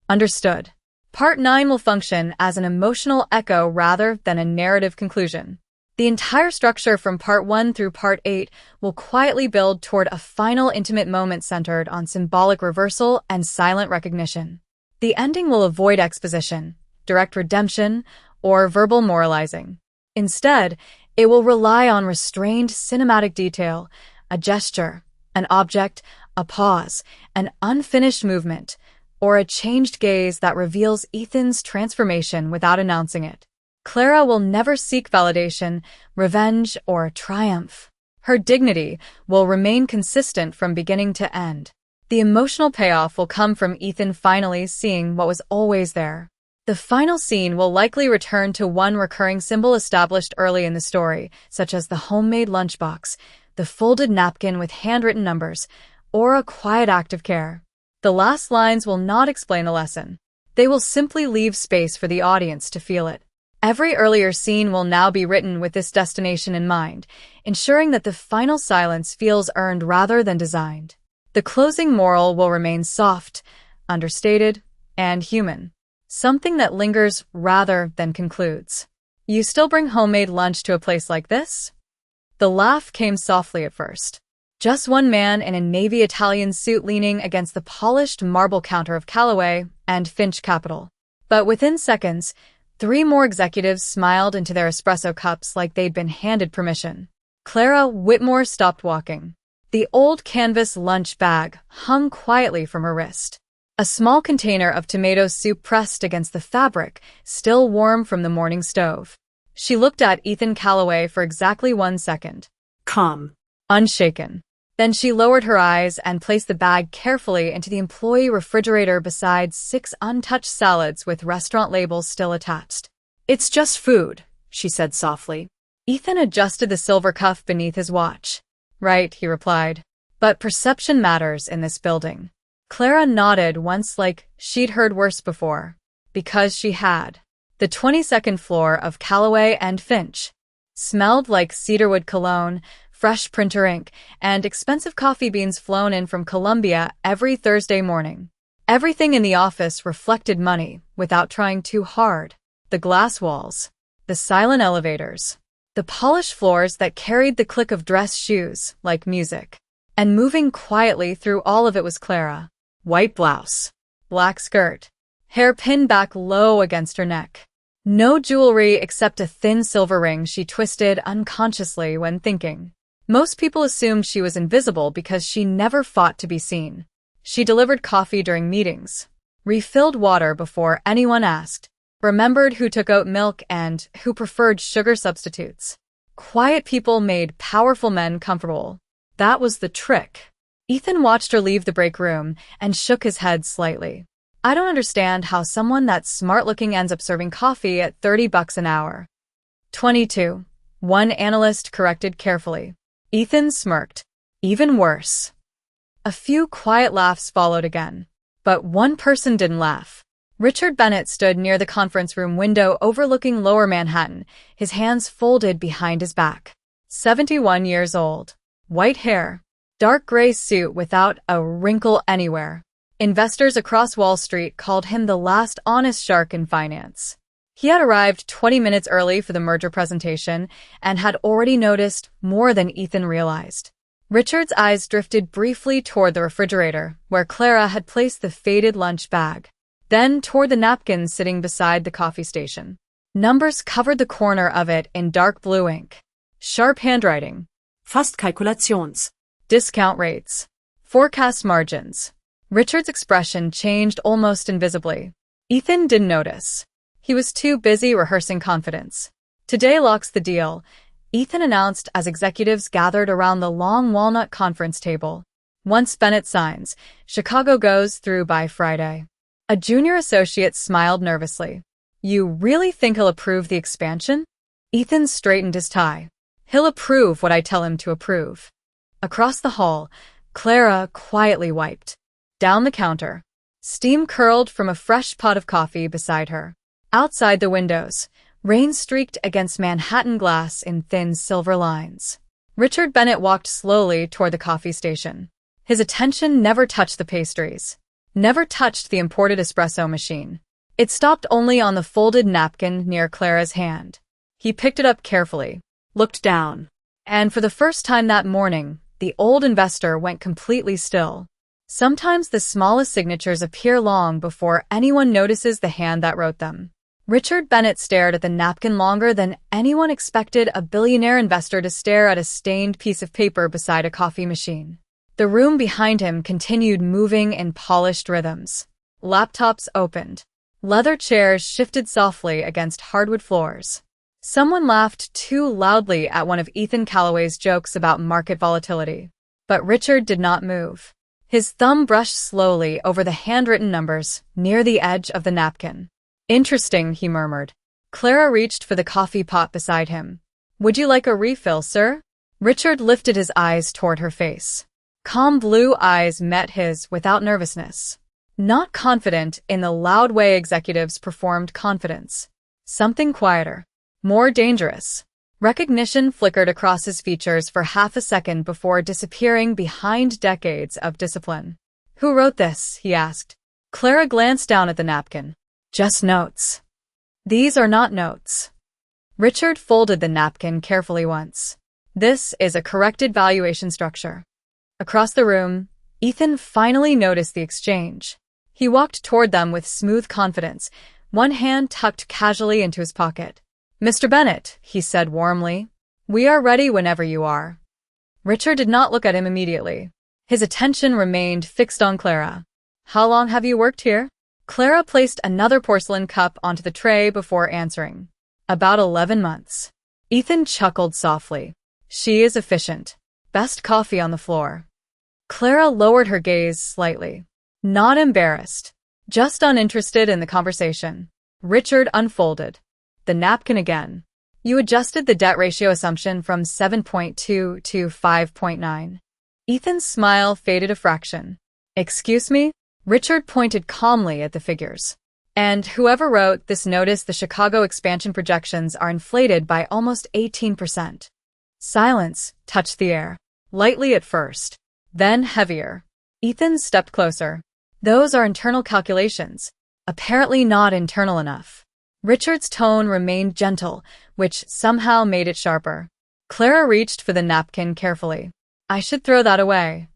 Understood. Part 9 will function as an emotional echo rather than a narrative conclusion. The entire structure from Part 1 through Part 8 will quietly build toward a final intimate moment centered on symbolic reversal and silent recognition. The ending will avoid exposition, direct redemption, or verbal moralizing. Instead, it will rely on restrained cinematic detail, a gesture, an object, a pause, an unfinished movement, or a changed gaze that reveals Ethan's transformation without announcing it. Clara will never seek validation, revenge, or triumph. Her dignity will remain consistent from beginning to end. The emotional payoff will come from Ethan finally seeing what was always there. The final scene will likely return to one recurring symbol established early in the story, such as the homemade lunchbox, the folded napkin with handwritten numbers, or a quiet act of care. The last lines will not explain the lesson. They will simply leave space for the audience to feel it. Every earlier scene will now be written with this destination in mind, ensuring that the final silence feels earned rather than designed. The closing moral will remain soft, understated, and human. Something that lingers rather than concludes. You still bring homemade lunch to a place like this? The laugh came softly at first. Just one man in a navy Italian suit leaning against the polished marble counter of Callaway and Finch Capital. But within seconds, 3 more executives smiled into their espresso cups like they'd been handed permission. Clara Whitmore stopped walking. The old canvas lunch bag hung quietly from her wrist. A small container of tomato soup pressed against the fabric, still warm from the morning stove. She looked at Ethan Callaway for exactly 1 second. Calm. Unshaken. Then she lowered her eyes and placed the bag carefully into the employee refrigerator beside 6 untouched salads with restaurant labels still attached. "It's just food," she said softly. Ethan adjusted the silver cuff beneath his watch. "Right," he replied. "But perception matters in this building." Clara nodded once like she'd heard worse before. Because she had. The 22nd floor of Callaway and Finch smelled like cedarwood cologne, fresh printer ink, and expensive coffee beans flown in from Colombia every Thursday morning. Everything in the office reflected money without trying too hard. The glass walls, the silent elevators, the polished floors that carried the click of dress shoes like music. And moving quietly through all of it was Clara. White blouse, black skirt, hair pinned back low against her neck. No jewelry except a thin silver ring she twisted unconsciously when thinking. Most people assumed she was invisible because she never fought to be seen. She delivered coffee during meetings, refilled water before anyone asked, remembered who took oat milk and who preferred sugar substitutes. Quiet people made powerful men comfortable. That was the trick. Ethan watched her leave the break room and shook his head slightly. "I don't understand how someone that smart-looking ends up serving coffee at $30 an hour." 22. One analyst corrected carefully. Ethan smirked. "Even worse." A few quiet laughs followed again. But one person didn't laugh. Richard Bennett stood near the conference room window overlooking Lower Manhattan, his hands folded behind his back. 71 years old. White hair. Dark gray suit without a wrinkle anywhere. Investors across Wall Street called him the last honest shark in finance. He had arrived 20 minutes early for the merger presentation and had already noticed more than Ethan realized. Richard's eyes drifted briefly toward the refrigerator, where Clara had placed the faded lunch bag. Then toward the napkin sitting beside the coffee station. Numbers covered the corner of it in dark blue ink. Sharp handwriting. Fast Kalkulations. Discount rates. Forecast margins. Richard's expression changed almost invisibly. Ethan didn't notice. He was too busy rehearsing confidence. "Today locks the deal," Ethan announced as executives gathered around the long walnut conference table. "Once Bennett signs, Chicago goes through by Friday." A junior associate smiled nervously. "You really think he'll approve the expansion?" Ethan straightened his tie. "He'll approve what I tell him to approve." Across the hall, Clara quietly wiped. Down the counter. Steam curled from a fresh pot of coffee beside her. Outside the windows, rain streaked against Manhattan glass in thin silver lines. Richard Bennett walked slowly toward the coffee station. His attention never touched the pastries. never touched the imported espresso machine. It stopped only on the folded napkin near Clara's hand. He picked it up carefully, Looked down. and for the first time that morning, the old investor went completely still. Sometimes the smallest signatures appear long before anyone notices the hand that wrote them. Richard Bennett stared at the napkin longer than anyone expected a billionaire investor to stare at a stained piece of paper beside a coffee machine. The room behind him continued moving in polished rhythms. Laptops opened. Leather chairs shifted softly against hardwood floors. Someone laughed too loudly at one of Ethan Callaway's jokes about market volatility. But Richard did not move. His thumb brushed slowly over the handwritten numbers near the edge of the napkin. "Interesting," he murmured. Clara reached for the coffee pot beside him. "Would you like a refill, sir?" Richard lifted his eyes toward her face. Calm blue eyes met his without nervousness. Not confident in the loud way executives performed confidence. Something quieter. More dangerous. Recognition flickered across his features for half a second before disappearing behind decades of discipline. "Who wrote this?" he asked. Clara glanced down at the napkin. "Just notes." "These are not notes." Richard folded the napkin carefully once. "This is a corrected valuation structure." Across the room, Ethan finally noticed the exchange. He walked toward them with smooth confidence, one hand tucked casually into his pocket. "Mr. Bennett," he said warmly, "we are ready whenever you are." Richard did not look at him immediately. His attention remained fixed on Clara. "How long have you worked here?" Clara placed another porcelain cup onto the tray before answering. "About 11 months. Ethan chuckled softly. "She is efficient. Best coffee on the floor." Clara lowered her gaze slightly. Not embarrassed, just uninterested in the conversation. Richard unfolded the napkin again. "You adjusted the debt ratio assumption from 7.2 to 5.9. Ethan's smile faded a fraction. "Excuse me?" Richard pointed calmly at the figures. "And whoever wrote this noticed the Chicago expansion projections are inflated by almost 18%. Silence touched the air, lightly at first, then heavier. Ethan stepped closer. "Those are internal calculations. Apparently not internal enough." Richard's tone remained gentle, which somehow made it sharper. Clara reached for the napkin carefully. "I should throw that away."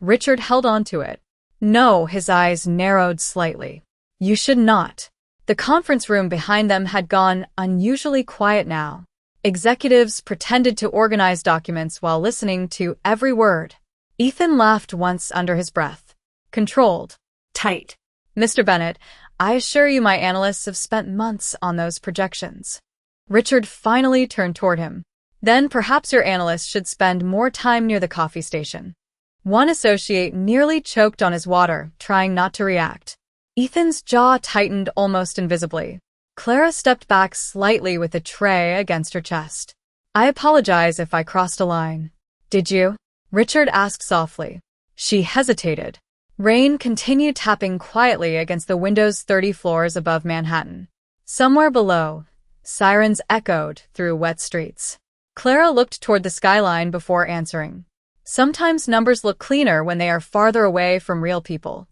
Richard held on to it. "No," his eyes narrowed slightly. "You should not." The conference room behind them had gone unusually quiet now. Executives pretended to organize documents while listening to every word. Ethan laughed once under his breath. Controlled. Tight. "Mr. Bennett, I assure you my analysts have spent months on those projections." Richard finally turned toward him. "Then perhaps your analysts should spend more time near the coffee station." One associate nearly choked on his water, trying not to react. Ethan's jaw tightened almost invisibly. Clara stepped back slightly with the tray against her chest. "I apologize if I crossed a line." "Did you?" Richard asked softly. She hesitated. Rain continued tapping quietly against the window's 30 floors above Manhattan. Somewhere below, sirens echoed through wet streets. Clara looked toward the skyline before answering. "Sometimes numbers look cleaner when they are farther away from real people."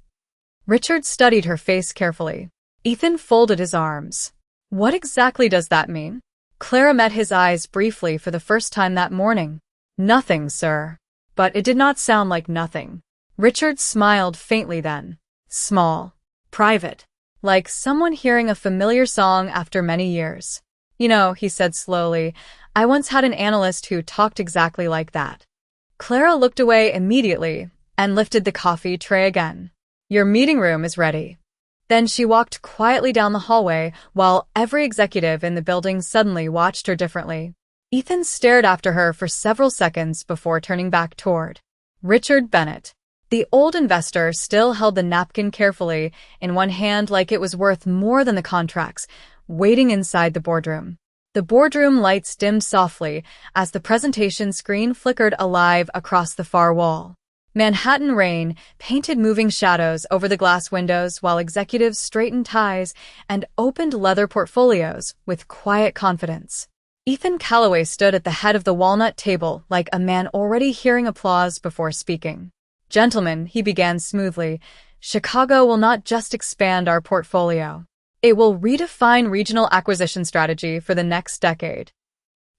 Richard studied her face carefully. Ethan folded his arms. "What exactly does that mean?" Clara met his eyes briefly for the first time that morning. "Nothing, sir." But it did not sound like nothing. Richard smiled faintly then. Small. Private. Like someone hearing a familiar song after many years. "You know," he said slowly, "I once had an analyst who talked exactly like that." Clara looked away immediately and lifted the coffee tray again. "Your meeting room is ready." Then she walked quietly down the hallway while every executive in the building suddenly watched her differently. Ethan stared after her for several seconds before turning back toward Richard Bennett. The old investor still held the napkin carefully in one hand like it was worth more than the contracts, waiting inside the boardroom. The boardroom lights dimmed softly as the presentation screen flickered alive across the far wall. Manhattan rain painted moving shadows over the glass windows while executives straightened ties and opened leather portfolios with quiet confidence. Ethan Callaway stood at the head of the walnut table like a man already hearing applause before speaking. "Gentlemen," he began smoothly, Chicago will not just expand our portfolio. It will redefine regional acquisition strategy for the next decade.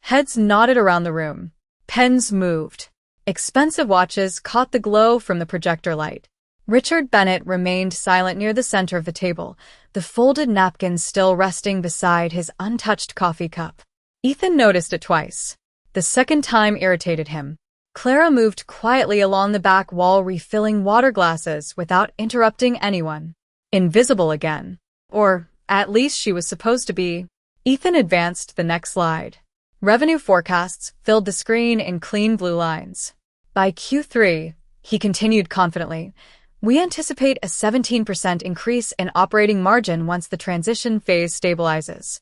Heads nodded around the room. Pens moved. Expensive watches caught the glow from the projector light. Richard Bennett remained silent near the center of the table, the folded napkin still resting beside his untouched coffee cup. Ethan noticed it twice. The second time irritated him. Clara moved quietly along the back wall, refilling water glasses without interrupting anyone. Invisible again. Or, at least she was supposed to be. Ethan advanced the next slide. Revenue forecasts filled the screen in clean blue lines. By Q3, he continued confidently, we anticipate a 17% increase in operating margin once the transition phase stabilizes.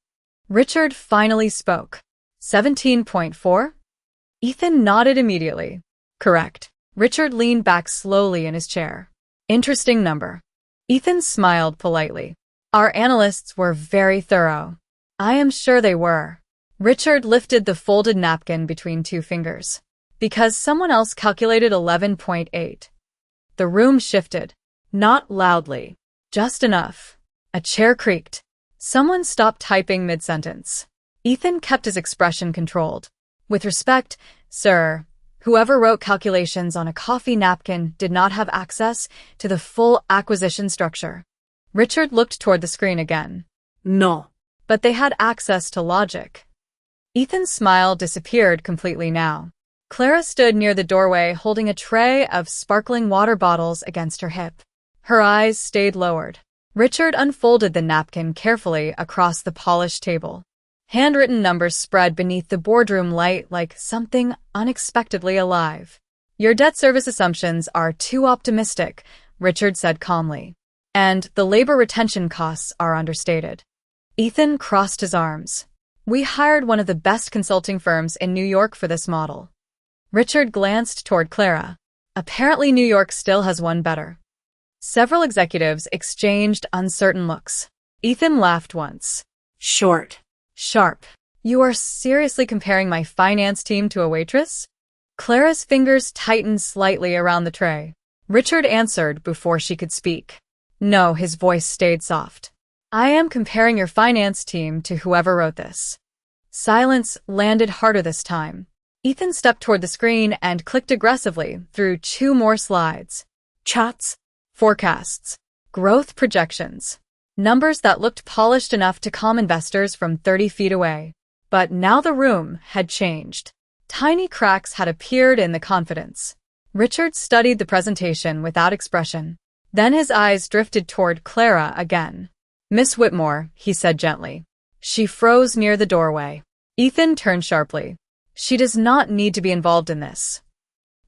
Richard finally spoke. 17.4? Ethan nodded immediately. Correct. Richard leaned back slowly in his chair. Interesting number. Ethan smiled politely. Our analysts were very thorough. I am sure they were. Richard lifted the folded napkin between two fingers. Because someone else calculated 11.8. The room shifted. Not loudly. Just enough. A chair creaked. Someone stopped typing mid-sentence. Ethan kept his expression controlled. With respect, sir, whoever wrote calculations on a coffee napkin did not have access to the full acquisition structure. Richard looked toward the screen again. No. But they had access to logic. Ethan's smile disappeared completely now. Clara stood near the doorway holding a tray of sparkling water bottles against her hip. Her eyes stayed lowered. Richard unfolded the napkin carefully across the polished table. Handwritten numbers spread beneath the boardroom light like something unexpectedly alive. Your debt service assumptions are too optimistic, Richard said calmly. And the labor retention costs are understated. Ethan crossed his arms. We hired one of the best consulting firms in New York for this model. Richard glanced toward Clara. Apparently New York still has one better. Several executives exchanged uncertain looks. Ethan laughed once. Short. Sharp. You are seriously comparing my finance team to a waitress? Clara's fingers tightened slightly around the tray. Richard answered before she could speak. No, his voice stayed soft. I am comparing your finance team to whoever wrote this. Silence landed harder this time. Ethan stepped toward the screen and clicked aggressively through 2 more slides. Charts. Forecasts. Growth projections. Numbers that looked polished enough to calm investors from 30 feet away. But now the room had changed. Tiny cracks had appeared in the confidence. Richard studied the presentation without expression. Then his eyes drifted toward Clara again. Miss Whitmore, he said gently. She froze near the doorway. Ethan turned sharply. She does not need to be involved in this.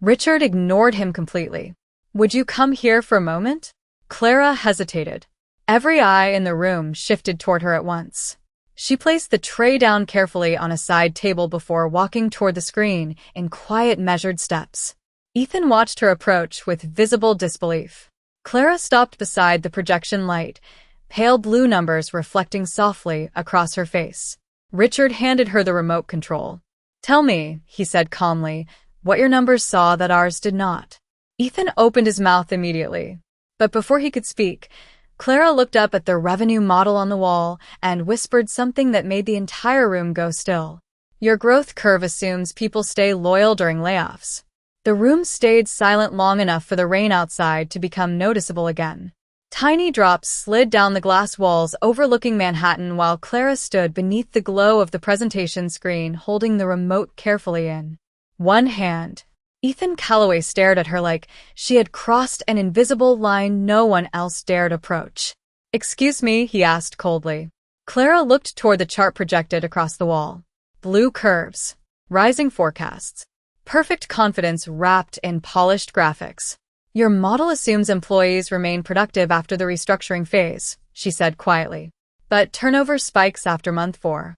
Richard ignored him completely. Would you come here for a moment? Clara hesitated. Every eye in the room shifted toward her at once. She placed the tray down carefully on a side table before walking toward the screen in quiet, measured steps. Ethan watched her approach with visible disbelief. Clara stopped beside the projection light, pale blue numbers reflecting softly across her face. Richard handed her the remote control. Tell me, he said calmly, what your numbers saw that ours did not. Ethan opened his mouth immediately. But before he could speak, Clara looked up at the revenue model on the wall and whispered something that made the entire room go still. Your growth curve assumes people stay loyal during layoffs. The room stayed silent long enough for the rain outside to become noticeable again. Tiny drops slid down the glass walls overlooking Manhattan while Clara stood beneath the glow of the presentation screen holding the remote carefully in one hand. Ethan Calloway stared at her like she had crossed an invisible line no one else dared approach. Excuse me, he asked coldly. Clara looked toward the chart projected across the wall. Blue curves. Rising forecasts. Perfect confidence wrapped in polished graphics. Your model assumes employees remain productive after the restructuring phase, she said quietly. But turnover spikes after month 4.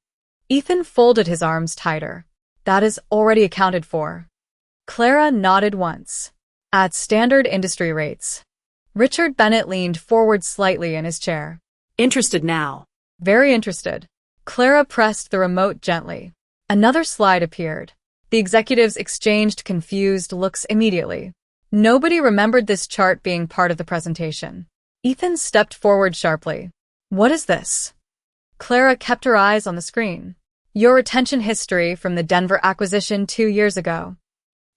Ethan folded his arms tighter. That is already accounted for. Clara nodded once. At standard industry rates. Richard Bennett leaned forward slightly in his chair. Interested now. Very interested. Clara pressed the remote gently. Another slide appeared. The executives exchanged confused looks immediately. Nobody remembered this chart being part of the presentation. Ethan stepped forward sharply. What is this? Clara kept her eyes on the screen. Your retention history from the Denver acquisition 2 years ago.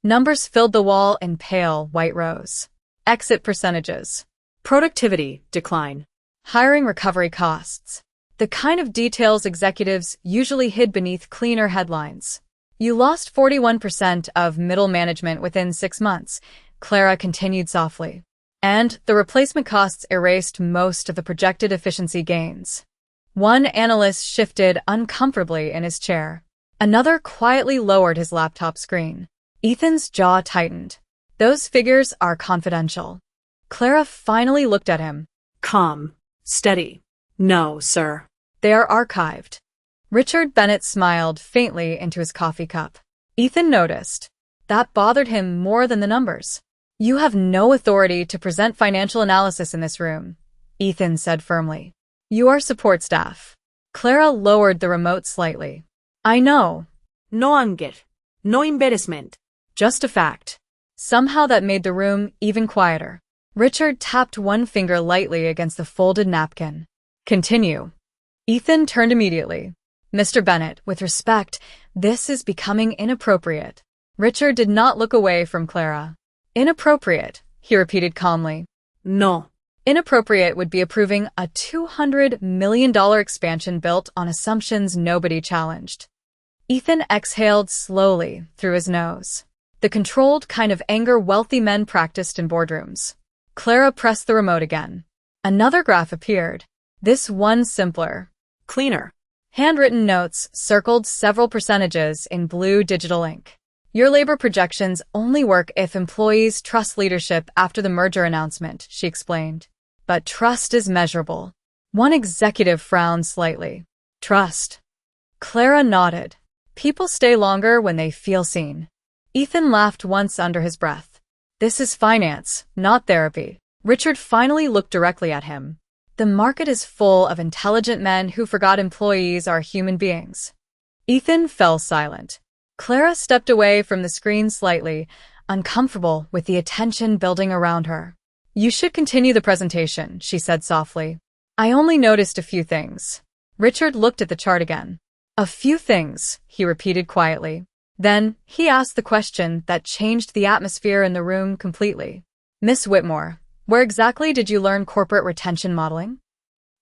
Numbers filled the wall in pale white rows. Exit percentages. Productivity decline. Hiring recovery costs. The kind of details executives usually hid beneath cleaner headlines. You lost 41% of middle management within 6 months, Clara continued softly. And the replacement costs erased most of the projected efficiency gains. One analyst shifted uncomfortably in his chair. Another quietly lowered his laptop screen. Ethan's jaw tightened. Those figures are confidential. Clara finally looked at him. Calm. Steady. No, sir. They are archived. Richard Bennett smiled faintly into his coffee cup. Ethan noticed. That bothered him more than the numbers. You have no authority to present financial analysis in this room, Ethan said firmly. You are support staff. Clara lowered the remote slightly. I know. No anger. No embarrassment. Just a fact. Somehow that made the room even quieter. Richard tapped one finger lightly against the folded napkin. Continue. Ethan turned immediately. Mr. Bennett, with respect, this is becoming inappropriate. Richard did not look away from Clara. Inappropriate, he repeated calmly. No. Inappropriate would be approving a $200 million expansion built on assumptions nobody challenged. Ethan exhaled slowly through his nose. The controlled kind of anger wealthy men practiced in boardrooms. Clara pressed the remote again. Another graph appeared. This one simpler. Cleaner. Handwritten notes circled several percentages in blue digital ink. Your labor projections only work if employees trust leadership after the merger announcement, she explained. But trust is measurable. One executive frowned slightly. Trust. Clara nodded. People stay longer when they feel seen. Ethan laughed once under his breath. This is finance, not therapy. Richard finally looked directly at him. The market is full of intelligent men who forgot employees are human beings. Ethan fell silent. Clara stepped away from the screen slightly, uncomfortable with the attention building around her. You should continue the presentation, she said softly. I only noticed a few things. Richard looked at the chart again. A few things, he repeated quietly. Then, he asked the question that changed the atmosphere in the room completely. Miss Whitmore, where exactly did you learn corporate retention modeling?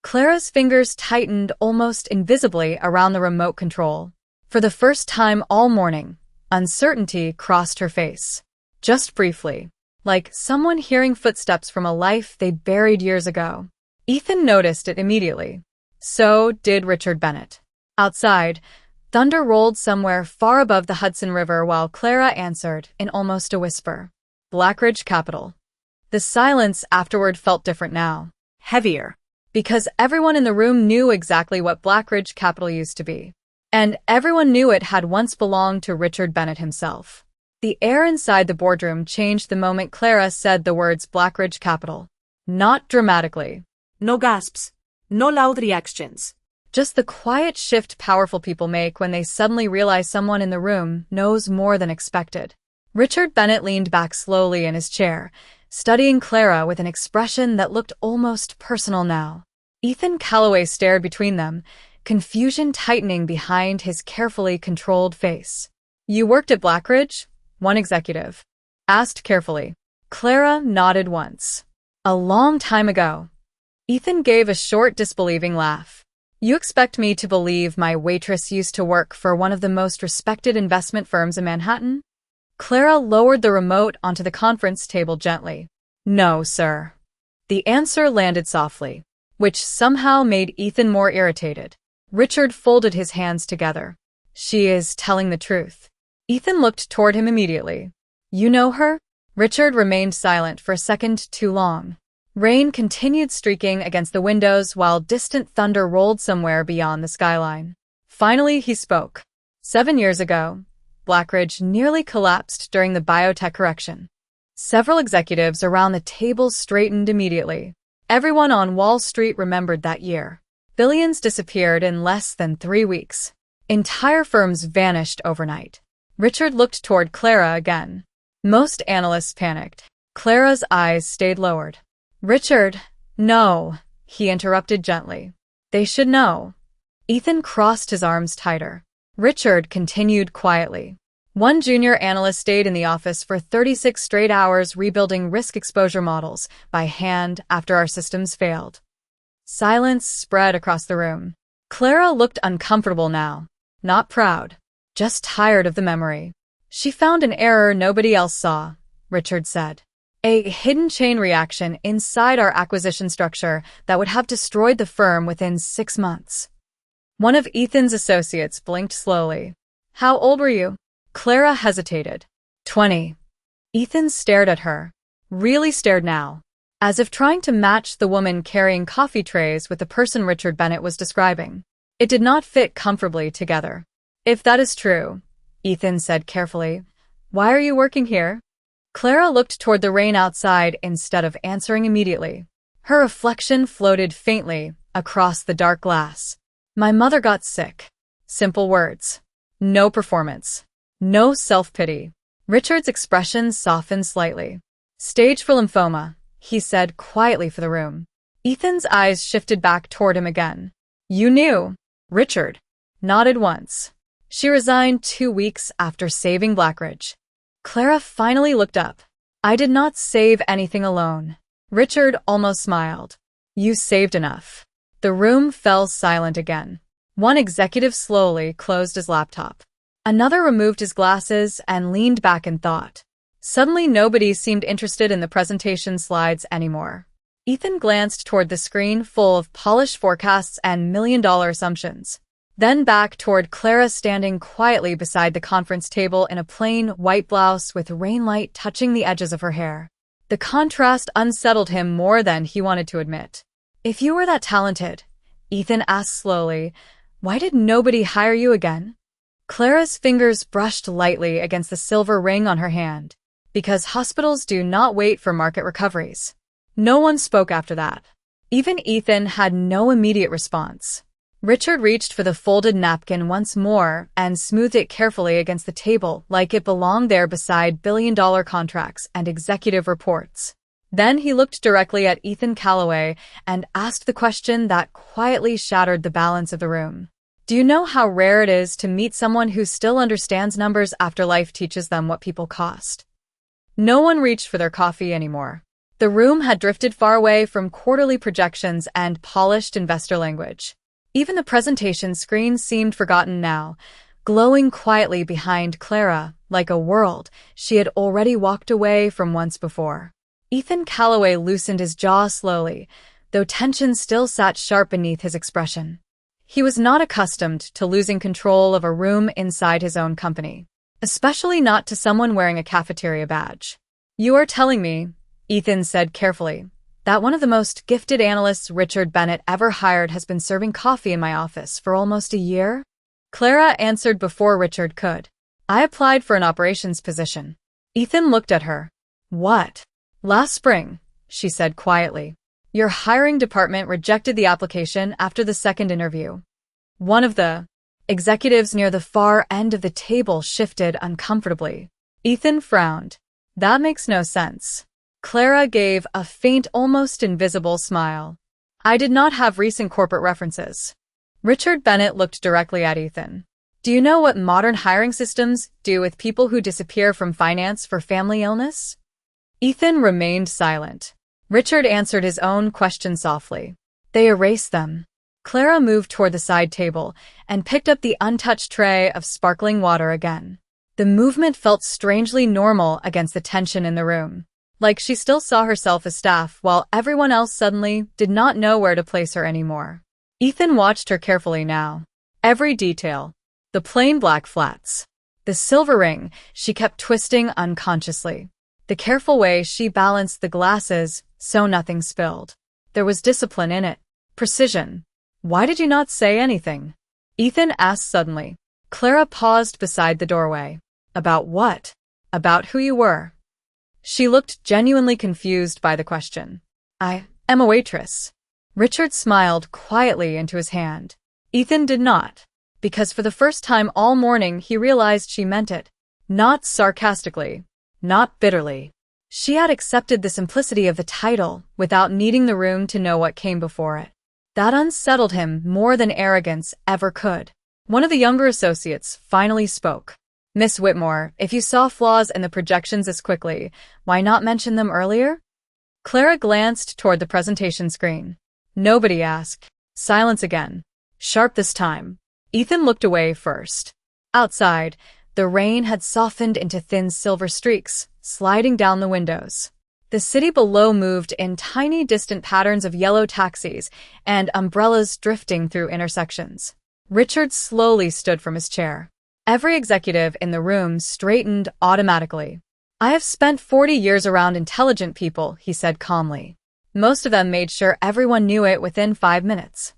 Clara's fingers tightened almost invisibly around the remote control. For the first time all morning, uncertainty crossed her face. Just briefly, like someone hearing footsteps from a life they buried years ago. Ethan noticed it immediately. So did Richard Bennett. Outside, thunder rolled somewhere far above the Hudson River while Clara answered in almost a whisper. Blackridge Capital. The silence afterward felt different now. Heavier. Because everyone in the room knew exactly what Blackridge Capital used to be. And everyone knew it had once belonged to Richard Bennett himself. The air inside the boardroom changed the moment Clara said the words Blackridge Capital. Not dramatically. No gasps. No loud reactions. Just the quiet shift powerful people make when they suddenly realize someone in the room knows more than expected. Richard Bennett leaned back slowly in his chair, studying Clara with an expression that looked almost personal now. Ethan Calloway stared between them, confusion tightening behind his carefully controlled face. You worked at Blackridge? One executive asked carefully. Clara nodded once. A long time ago. Ethan gave a short, disbelieving laugh. You expect me to believe my waitress used to work for one of the most respected investment firms in Manhattan? Clara lowered the remote onto the conference table gently. No, sir. The answer landed softly, which somehow made Ethan more irritated. Richard folded his hands together. She is telling the truth. Ethan looked toward him immediately. You know her? Richard remained silent for a second too long. Rain continued streaking against the windows while distant thunder rolled somewhere beyond the skyline. Finally, he spoke. 7 years ago, Blackridge nearly collapsed during the biotech correction. Several executives around the table straightened immediately. Everyone on Wall Street remembered that year. Billions disappeared in less than 3 weeks. Entire firms vanished overnight. Richard looked toward Clara again. Most analysts panicked. Clara's eyes stayed lowered. Richard, no, he interrupted gently. They should know. Ethan crossed his arms tighter. Richard continued quietly. One junior analyst stayed in the office for 36 straight hours rebuilding risk exposure models by hand after our systems failed. Silence spread across the room. Clara looked uncomfortable now. Not proud. Just tired of the memory. She found an error nobody else saw, Richard said. A hidden chain reaction inside our acquisition structure that would have destroyed the firm within 6 months. One of Ethan's associates blinked slowly. How old were you? Clara hesitated. 20. Ethan stared at her. Really stared now. As if trying to match the woman carrying coffee trays with the person Richard Bennett was describing. It did not fit comfortably together. If that is true, Ethan said carefully, why are you working here? Clara looked toward the rain outside instead of answering immediately. Her reflection floated faintly across the dark glass. My mother got sick. Simple words. No performance. No self-pity. Richard's expression softened slightly. Stage 4 lymphoma, he said quietly for the room. Ethan's eyes shifted back toward him again. You knew. Richard nodded once. She resigned 2 weeks after saving Blackridge. Clara finally looked up. I did not save anything alone. Richard almost smiled. You saved enough. The room fell silent again. One executive slowly closed his laptop. Another removed his glasses and leaned back in thought. Suddenly nobody seemed interested in the presentation slides anymore. Ethan glanced toward the screen full of polished forecasts and million-dollar assumptions. Then back toward Clara standing quietly beside the conference table in a plain white blouse with rainlight touching the edges of her hair. The contrast unsettled him more than he wanted to admit. If you were that talented, Ethan asked slowly, why did nobody hire you again? Clara's fingers brushed lightly against the silver ring on her hand. Because hospitals do not wait for market recoveries. No one spoke after that. Even Ethan had no immediate response. Richard reached for the folded napkin once more and smoothed it carefully against the table like it belonged there beside billion-dollar contracts and executive reports. Then he looked directly at Ethan Calloway and asked the question that quietly shattered the balance of the room. Do you know how rare it is to meet someone who still understands numbers after life teaches them what people cost? No one reached for their coffee anymore. The room had drifted far away from quarterly projections and polished investor language. Even the presentation screen seemed forgotten now, glowing quietly behind Clara, like a world she had already walked away from once before. Ethan Calloway loosened his jaw slowly, though tension still sat sharp beneath his expression. He was not accustomed to losing control of a room inside his own company, especially not to someone wearing a cafeteria badge. You are telling me, Ethan said carefully, that one of the most gifted analysts Richard Bennett ever hired has been serving coffee in my office for almost a year? Clara answered before Richard could. I applied for an operations position. Ethan looked at her. What? Last spring, she said quietly. Your hiring department rejected the application after the second interview. One of the executives near the far end of the table shifted uncomfortably. Ethan frowned. That makes no sense. Clara gave a faint, almost invisible smile. I did not have recent corporate references. Richard Bennett looked directly at Ethan. Do you know what modern hiring systems do with people who disappear from finance for family illness? Ethan remained silent. Richard answered his own question softly. They erase them. Clara moved toward the side table and picked up the untouched tray of sparkling water again. The movement felt strangely normal against the tension in the room, like she still saw herself as staff while everyone else suddenly did not know where to place her anymore. Ethan watched her carefully now. Every detail. The plain black flats. The silver ring she kept twisting unconsciously. The careful way she balanced the glasses so nothing spilled. There was discipline in it. Precision. Why did you not say anything? Ethan asked suddenly. Clara paused beside the doorway. About what? About who you were. She looked genuinely confused by the question. I am a waitress. Richard smiled quietly into his hand. Ethan did not, because for the first time all morning he realized she meant it. Not sarcastically. Not bitterly. She had accepted the simplicity of the title without needing the room to know what came before it. That unsettled him more than arrogance ever could. One of the younger associates finally spoke. Miss Whitmore, if you saw flaws in the projections as quickly, why not mention them earlier? Clara glanced toward the presentation screen. Nobody asked. Silence again. Sharp this time. Ethan looked away first. Outside, the rain had softened into thin silver streaks, sliding down the windows. The city below moved in tiny distant patterns of yellow taxis and umbrellas drifting through intersections. Richard slowly stood from his chair. Every executive in the room straightened automatically. I have spent 40 years around intelligent people, he said calmly. Most of them made sure everyone knew it within 5 minutes.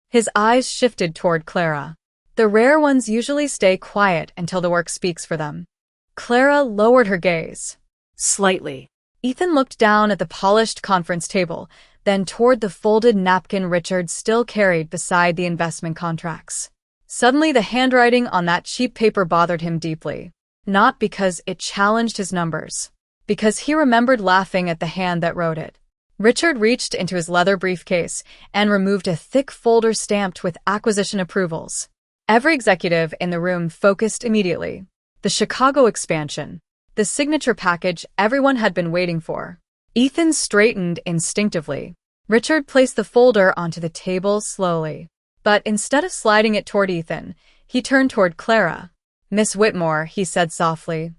His eyes shifted toward Clara. The rare ones usually stay quiet until the work speaks for them. Clara lowered her gaze. Slightly. Ethan looked down at the polished conference table, then toward the folded napkin Richard still carried beside the investment contracts. Suddenly the handwriting on that cheap paper bothered him deeply. Not because it challenged his numbers. Because he remembered laughing at the hand that wrote it. Richard reached into his leather briefcase and removed a thick folder stamped with acquisition approvals. Every executive in the room focused immediately. The Chicago expansion. The signature package everyone had been waiting for. Ethan straightened instinctively. Richard placed the folder onto the table slowly. But instead of sliding it toward Ethan, he turned toward Clara. Miss Whitmore, he said softly.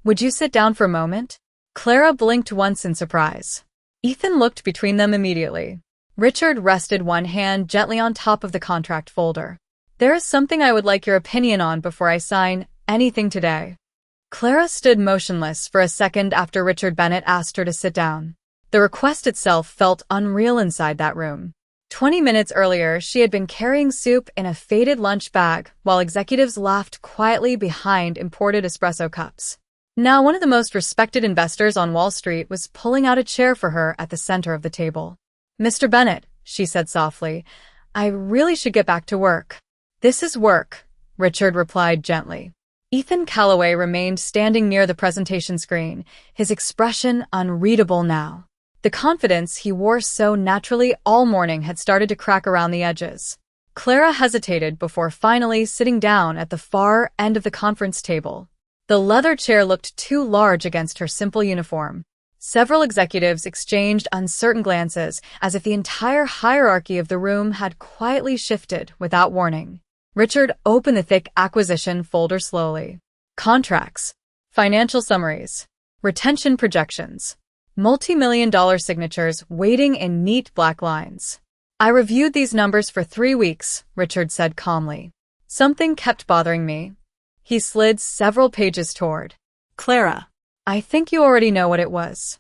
Would you sit down for a moment? Clara blinked once in surprise. Ethan looked between them immediately. Richard rested one hand gently on top of the contract folder. There is something I would like your opinion on before I sign anything today. Clara stood motionless for a second after Richard Bennett asked her to sit down. The request itself felt unreal inside that room. 20 minutes earlier, she had been carrying soup in a faded lunch bag while executives laughed quietly behind imported espresso cups. Now one of the most respected investors on Wall Street was pulling out a chair for her at the center of the table. Mr. Bennett, she said softly, I really should get back to work. This is work, Richard replied gently. Ethan Calloway remained standing near the presentation screen, his expression unreadable now. The confidence he wore so naturally all morning had started to crack around the edges. Clara hesitated before finally sitting down at the far end of the conference table. The leather chair looked too large against her simple uniform. Several executives exchanged uncertain glances as if the entire hierarchy of the room had quietly shifted without warning. Richard opened the thick acquisition folder slowly. Contracts, financial summaries, retention projections, multi-million-dollar signatures waiting in neat black lines. I reviewed these numbers for 3 weeks, Richard said calmly. Something kept bothering me. He slid several pages toward Clara. I think you already know what it was.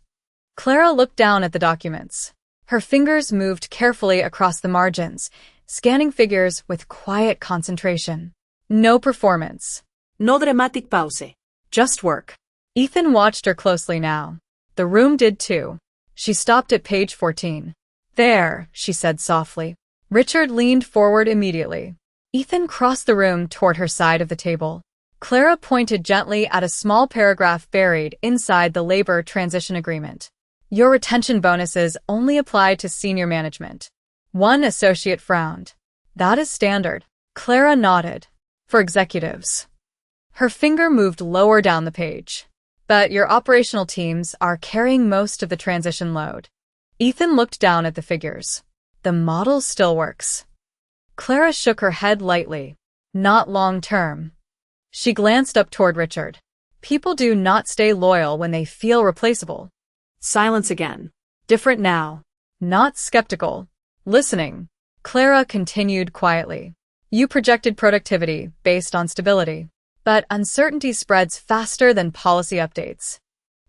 Clara looked down at the documents. Her fingers moved carefully across the margins, scanning figures with quiet concentration. No performance. No dramatic pause. Just work. Ethan watched her closely now. The room did too. She stopped at page 14. There, she said softly. Richard leaned forward immediately. Ethan crossed the room toward her side of the table. Clara pointed gently at a small paragraph buried inside the labor transition agreement. Your retention bonuses only apply to senior management. One associate frowned. That is standard. Clara nodded. For executives. Her finger moved lower down the page. But your operational teams are carrying most of the transition load. Ethan looked down at the figures. The model still works. Clara shook her head lightly. Not long term. She glanced up toward Richard. People do not stay loyal when they feel replaceable. Silence again. Different now. Not skeptical. Listening. Clara continued quietly. You projected productivity based on stability. But uncertainty spreads faster than policy updates.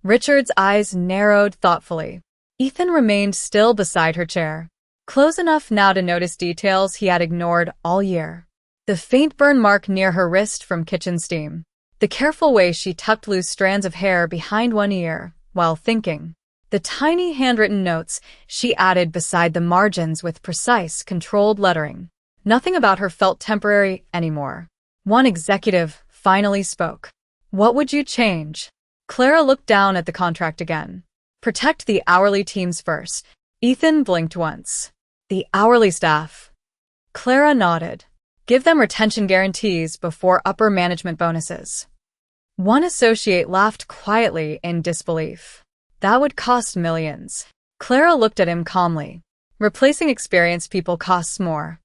Richard's eyes narrowed thoughtfully. Ethan remained still beside her chair, close enough now to notice details he had ignored all year. The faint burn mark near her wrist from kitchen steam. The careful way she tucked loose strands of hair behind one ear while thinking. The tiny handwritten notes she added beside the margins with precise, controlled lettering. Nothing about her felt temporary anymore. One executive finally spoke. What would you change? Clara looked down at the contract again. Protect the hourly teams first. Ethan blinked once. The hourly staff. Clara nodded. Give them retention guarantees before upper management bonuses. One associate laughed quietly in disbelief. That would cost millions. Clara looked at him calmly. Replacing experienced people costs more.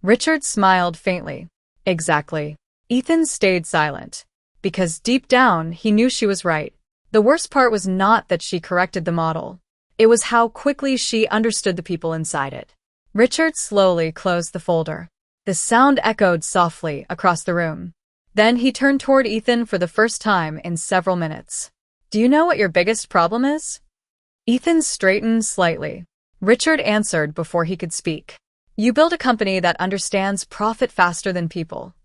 Richard smiled faintly. Exactly. Ethan stayed silent. Because deep down, he knew she was right. The worst part was not that she corrected the model. It was how quickly she understood the people inside it. Richard slowly closed the folder. The sound echoed softly across the room. Then he turned toward Ethan for the first time in several minutes. Do you know what your biggest problem is? Ethan straightened slightly. Richard answered before he could speak. You build a company that understands profit faster than people.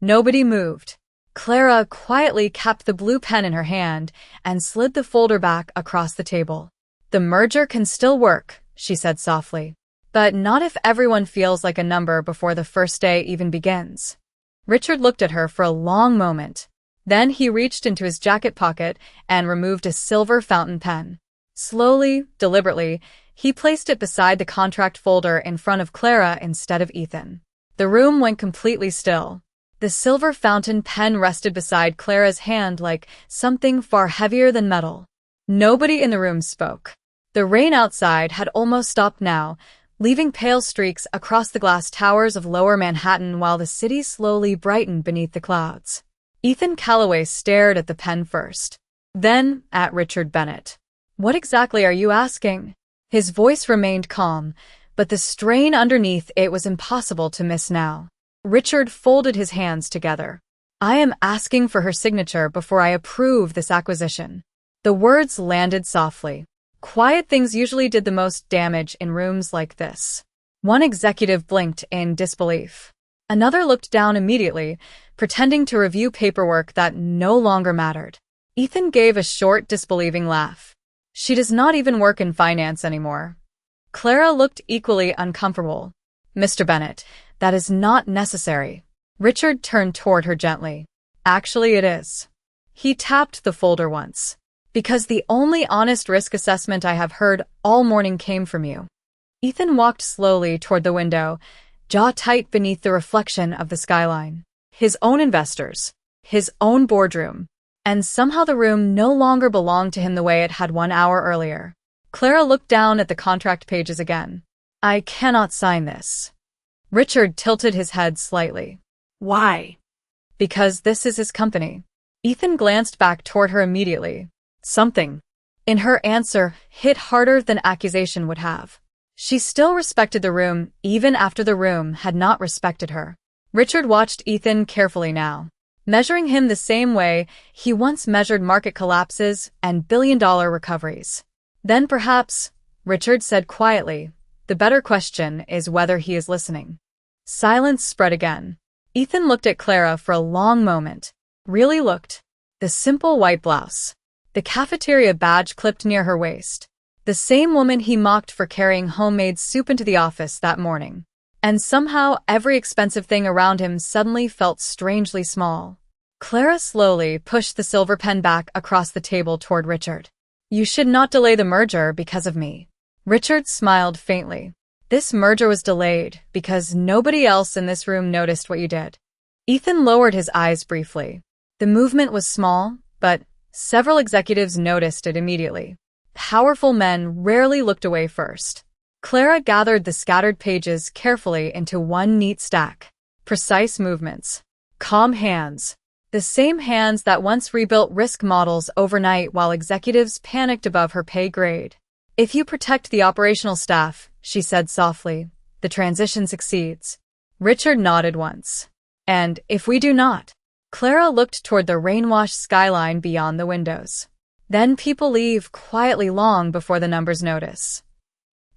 Nobody moved. Clara quietly capped the blue pen in her hand and slid the folder back across the table. The merger can still work, she said softly. But not if everyone feels like a number before the first day even begins. Richard looked at her for a long moment. Then he reached into his jacket pocket and removed a silver fountain pen. Slowly, deliberately, he placed it beside the contract folder in front of Clara instead of Ethan. The room went completely still. The silver fountain pen rested beside Clara's hand like something far heavier than metal. Nobody in the room spoke. The rain outside had almost stopped now, leaving pale streaks across the glass towers of lower Manhattan while the city slowly brightened beneath the clouds. Ethan Calloway stared at the pen first, then at Richard Bennett. What exactly are you asking? His voice remained calm, but the strain underneath it was impossible to miss now. Richard folded his hands together. I am asking for her signature before I approve this acquisition. The words landed softly. Quiet things usually did the most damage in rooms like this. One executive blinked in disbelief. Another looked down immediately, pretending to review paperwork that no longer mattered. Ethan gave a short, disbelieving laugh. She does not even work in finance anymore. Clara looked equally uncomfortable. Mr. Bennett, that is not necessary. Richard turned toward her gently. Actually, it is. He tapped the folder once. Because the only honest risk assessment I have heard all morning came from you. Ethan walked slowly toward the window, jaw tight beneath the reflection of the skyline. His own investors, his own boardroom, and somehow the room no longer belonged to him the way it had 1 hour earlier. Clara looked down at the contract pages again. I cannot sign this. Richard tilted his head slightly. Why? Because this is his company. Ethan glanced back toward her immediately. Something in her answer hit harder than accusation would have. She still respected the room even after the room had not respected her. Richard watched Ethan carefully now, measuring him the same way he once measured market collapses and billion-dollar recoveries. Then perhaps, Richard said quietly, the better question is whether he is listening. Silence spread again. Ethan looked at Clara for a long moment. Really looked. The simple white blouse. The cafeteria badge clipped near her waist. The same woman he mocked for carrying homemade soup into the office that morning. And somehow every expensive thing around him suddenly felt strangely small. Clara slowly pushed the silver pen back across the table toward Richard. You should not delay the merger because of me. Richard smiled faintly. This merger was delayed because nobody else in this room noticed what you did. Ethan lowered his eyes briefly. The movement was small, but several executives noticed it immediately. Powerful men rarely looked away first. Clara gathered the scattered pages carefully into one neat stack. Precise movements. Calm hands. The same hands that once rebuilt risk models overnight while executives panicked above her pay grade. If you protect the operational staff, she said softly, the transition succeeds. Richard nodded once. And if we do not? Clara looked toward the rain-washed skyline beyond the windows. Then people leave quietly long before the numbers notice.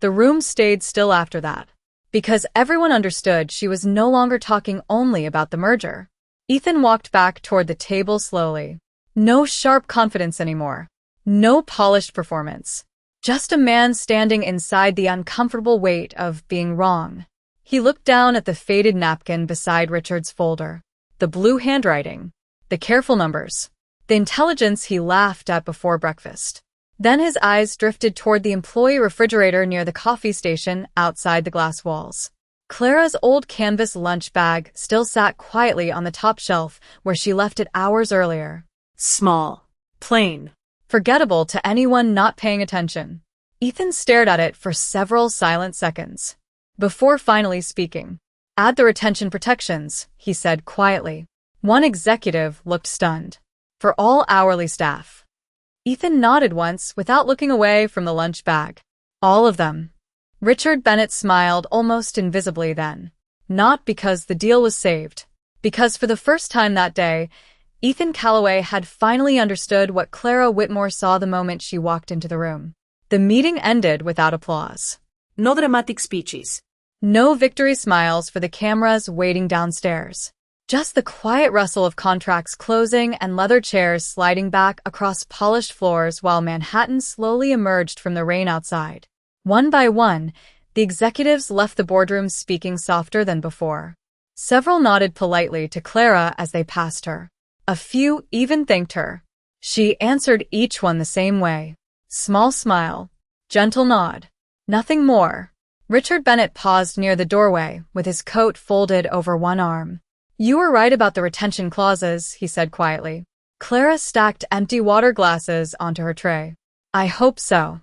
The room stayed still after that, because everyone understood she was no longer talking only about the merger. Ethan walked back toward the table slowly. No sharp confidence anymore. No polished performance. Just a man standing inside the uncomfortable weight of being wrong. He looked down at the faded napkin beside Richard's folder. The blue handwriting. The careful numbers. The intelligence he laughed at before breakfast. Then his eyes drifted toward the employee refrigerator near the coffee station outside the glass walls. Clara's old canvas lunch bag still sat quietly on the top shelf where she left it hours earlier. Small. Plain. Forgettable to anyone not paying attention. Ethan stared at it for several silent seconds before finally speaking. "Add the retention protections," he said quietly. One executive looked stunned. "For all hourly staff." Ethan nodded once without looking away from the lunch bag. "All of them." Richard Bennett smiled almost invisibly then. Not because the deal was saved. Because for the first time that day, Ethan Calloway had finally understood what Clara Whitmore saw the moment she walked into the room. The meeting ended without applause. No dramatic speeches. No victory smiles for the cameras waiting downstairs. Just the quiet rustle of contracts closing and leather chairs sliding back across polished floors while Manhattan slowly emerged from the rain outside. One by one, the executives left the boardroom speaking softer than before. Several nodded politely to Clara as they passed her. A few even thanked her. She answered each one the same way. Small smile. Gentle nod. Nothing more. Richard Bennett paused near the doorway, with his coat folded over one arm. "You were right about the retention clauses," he said quietly. Clara stacked empty water glasses onto her tray. "I hope so."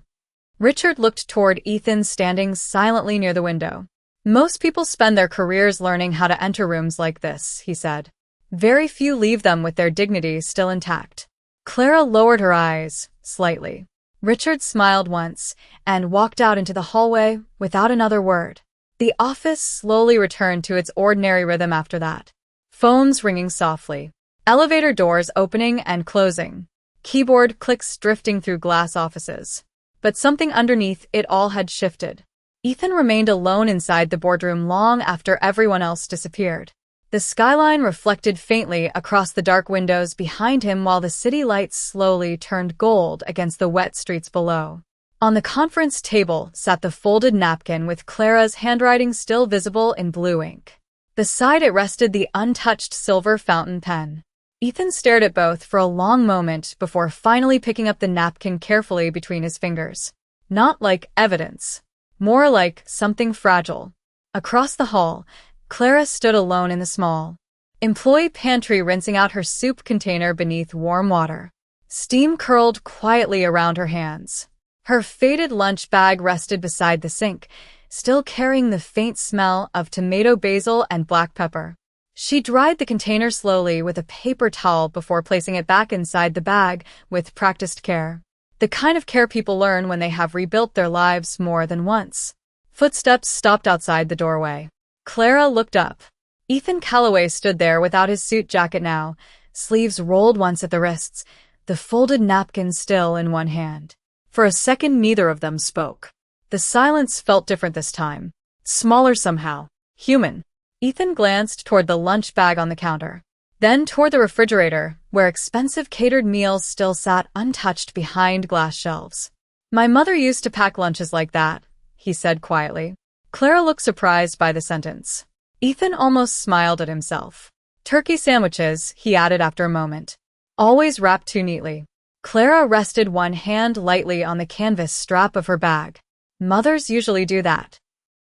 Richard looked toward Ethan standing silently near the window. "Most people spend their careers learning how to enter rooms like this," he said. "Very few leave them with their dignity still intact." Clara lowered her eyes, slightly. Richard smiled once and walked out into the hallway without another word. The office slowly returned to its ordinary rhythm after that. Phones ringing softly. Elevator doors opening and closing. Keyboard clicks drifting through glass offices. But something underneath it all had shifted. Ethan remained alone inside the boardroom long after everyone else disappeared. The skyline reflected faintly across the dark windows behind him while the city lights slowly turned gold against the wet streets below. On the conference table sat the folded napkin with Clara's handwriting still visible in blue ink. Beside it rested the untouched silver fountain pen. Ethan stared at both for a long moment before finally picking up the napkin carefully between his fingers. Not like evidence. More like something fragile. Across the hall, Clara stood alone in the small employee pantry rinsing out her soup container beneath warm water. Steam curled quietly around her hands. Her faded lunch bag rested beside the sink, still carrying the faint smell of tomato, basil, and black pepper. She dried the container slowly with a paper towel before placing it back inside the bag with practiced care. The kind of care people learn when they have rebuilt their lives more than once. Footsteps stopped outside the doorway. Clara looked up. Ethan Calloway stood there without his suit jacket now, sleeves rolled once at the wrists, the folded napkin still in one hand. For a second, neither of them spoke. The silence felt different this time. Smaller somehow. Human. Ethan glanced toward the lunch bag on the counter. Then toward the refrigerator, where expensive catered meals still sat untouched behind glass shelves. "My mother used to pack lunches like that," he said quietly. Clara looked surprised by the sentence. Ethan almost smiled at himself. "Turkey sandwiches," he added after a moment. "Always wrapped too neatly." Clara rested one hand lightly on the canvas strap of her bag. "Mothers usually do that."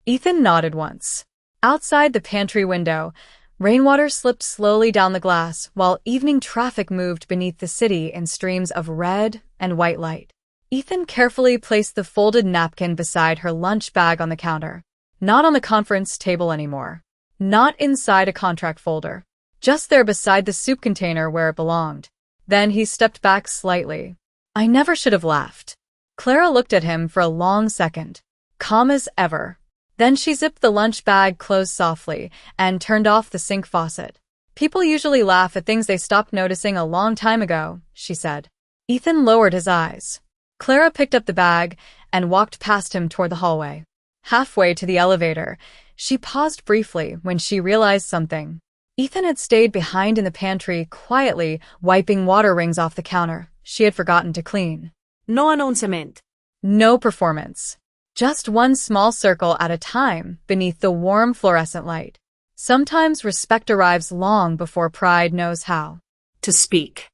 Ethan nodded once. Outside the pantry window, rainwater slipped slowly down the glass while evening traffic moved beneath the city in streams of red and white light. Ethan carefully placed the folded napkin beside her lunch bag on the counter. Not on the conference table anymore. Not inside a contract folder. Just there beside the soup container where it belonged. Then he stepped back slightly. "I never should have laughed." Clara looked at him for a long second. Calm as ever. Then she zipped the lunch bag closed softly and turned off the sink faucet. "People usually laugh at things they stopped noticing a long time ago," she said. Ethan lowered his eyes. Clara picked up the bag and walked past him toward the hallway. Halfway to the elevator, she paused briefly when she realized something. Ethan had stayed behind in the pantry, quietly wiping water rings off the counter she had forgotten to clean. No announcement. No performance. Just one small circle at a time beneath the warm fluorescent light. Sometimes respect arrives long before pride knows how To speak.